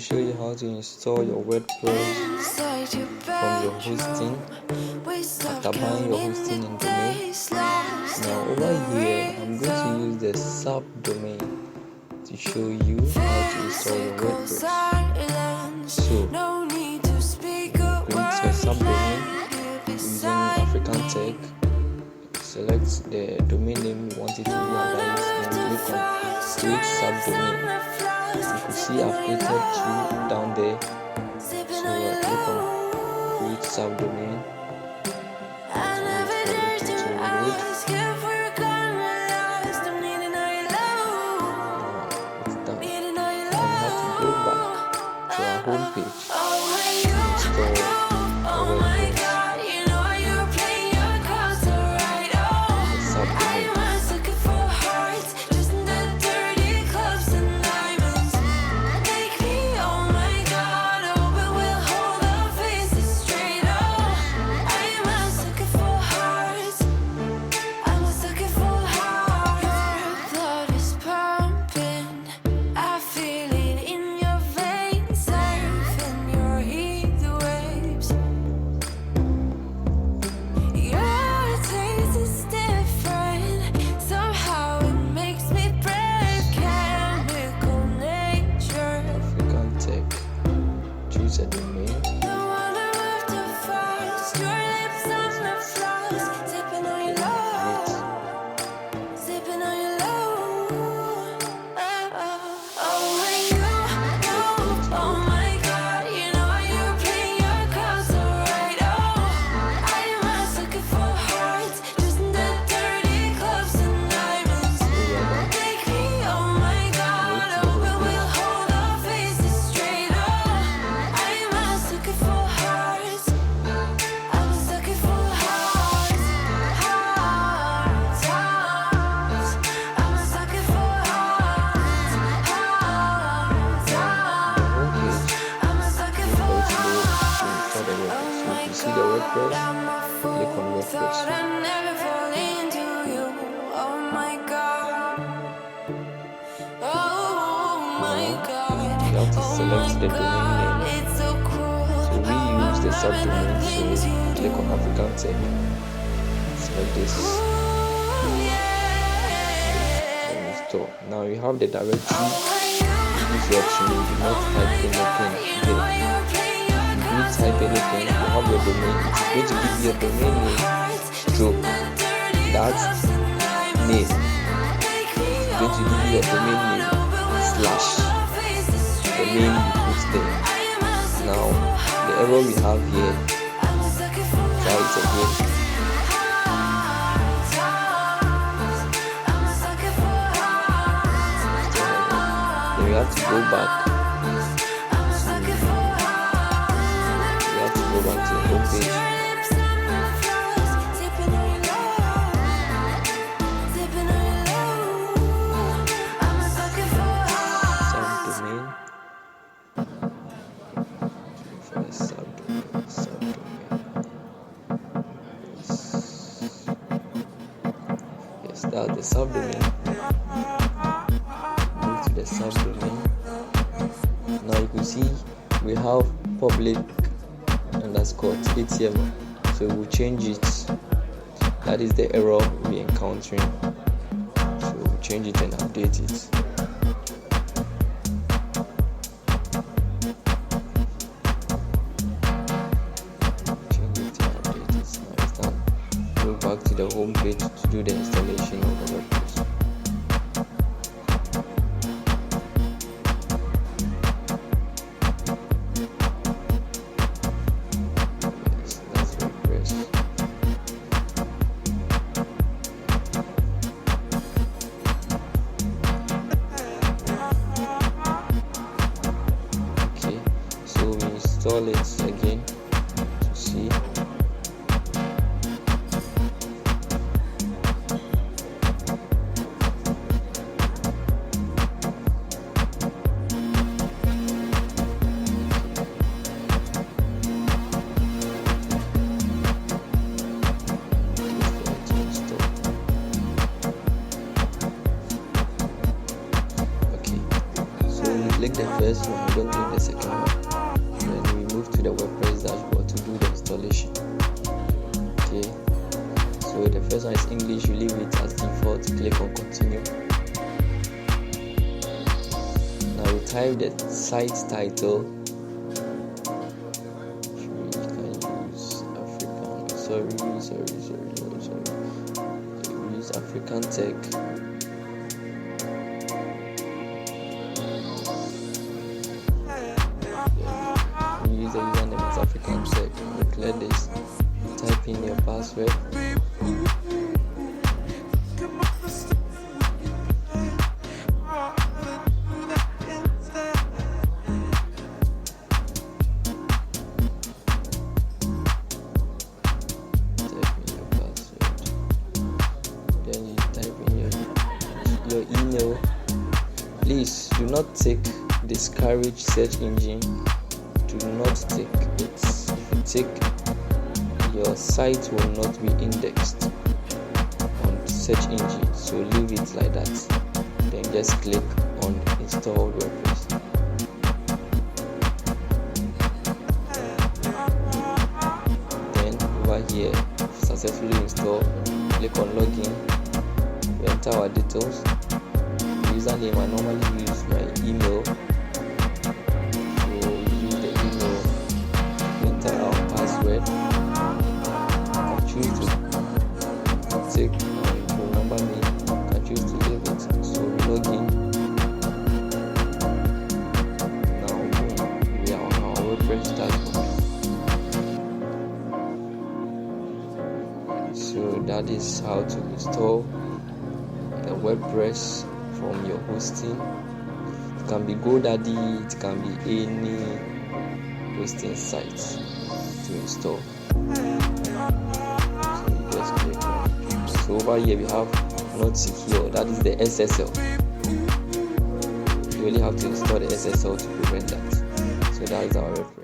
show you how to install your WordPress from your hosting after buying your hosting and domain. Now over here, I'm going to use the subdomain to show you how to install your WordPress. So, create your subdomain using African Tech. Select the domain name you want it to be about and click on create subdomain. You can see I've created two down there. So click on create subdomain. Home page. Install a domain. See the WordPress, click on WordPress. You have to select the domain name. So we use the subdomain, so click on African Tech. Select this. And install. Now you have the directory. Use the option, you do not type anything here. Type anything, you have your domain, it's going to give you a domain name stroke that name. It's going to give you a domain name slash the name you put there. Now the error we have here, try it again. Then you have to go back. Go back to the home page. Subdomain. For the subdomain. Yes, that's the subdomain. Move to the subdomain. Now you can see we have public underscore HTML, so we'll change it. That is the error we're encountering, so we'll change it and update it. Change it and update it. Now it's done. Go back to the home page to do the installation of the WordPress. Install it again to see. Okay, so we click the first one, we don't need the second one. Then we move to the WordPress dashboard to do the installation. Okay, so the first one is English. You leave it as default. Click on continue. Now you type the site title. You can use African. Sorry. Use African Tech. Use the username as African Tech. Declare this. Type in your password. Then you type in your email. Please do not take discourage search engine. Do not take it. If you take, your site will not be indexed on search engine, so leave it like that. Then just click on Install WordPress. Then over here, successfully install. Click on login. We enter our details. Username, I normally use my email. So use the email. Enter our password. I choose to take and remember me. I choose to leave it. So login. Now boom, we are on our WordPress dashboard. So that is how to install the WordPress from your hosting. It can be GoDaddy, it can be any hosting site to install. So you just click on. So over here we have not secure, that is the SSL. You only have to install the SSL to prevent that. So that is our WordPress.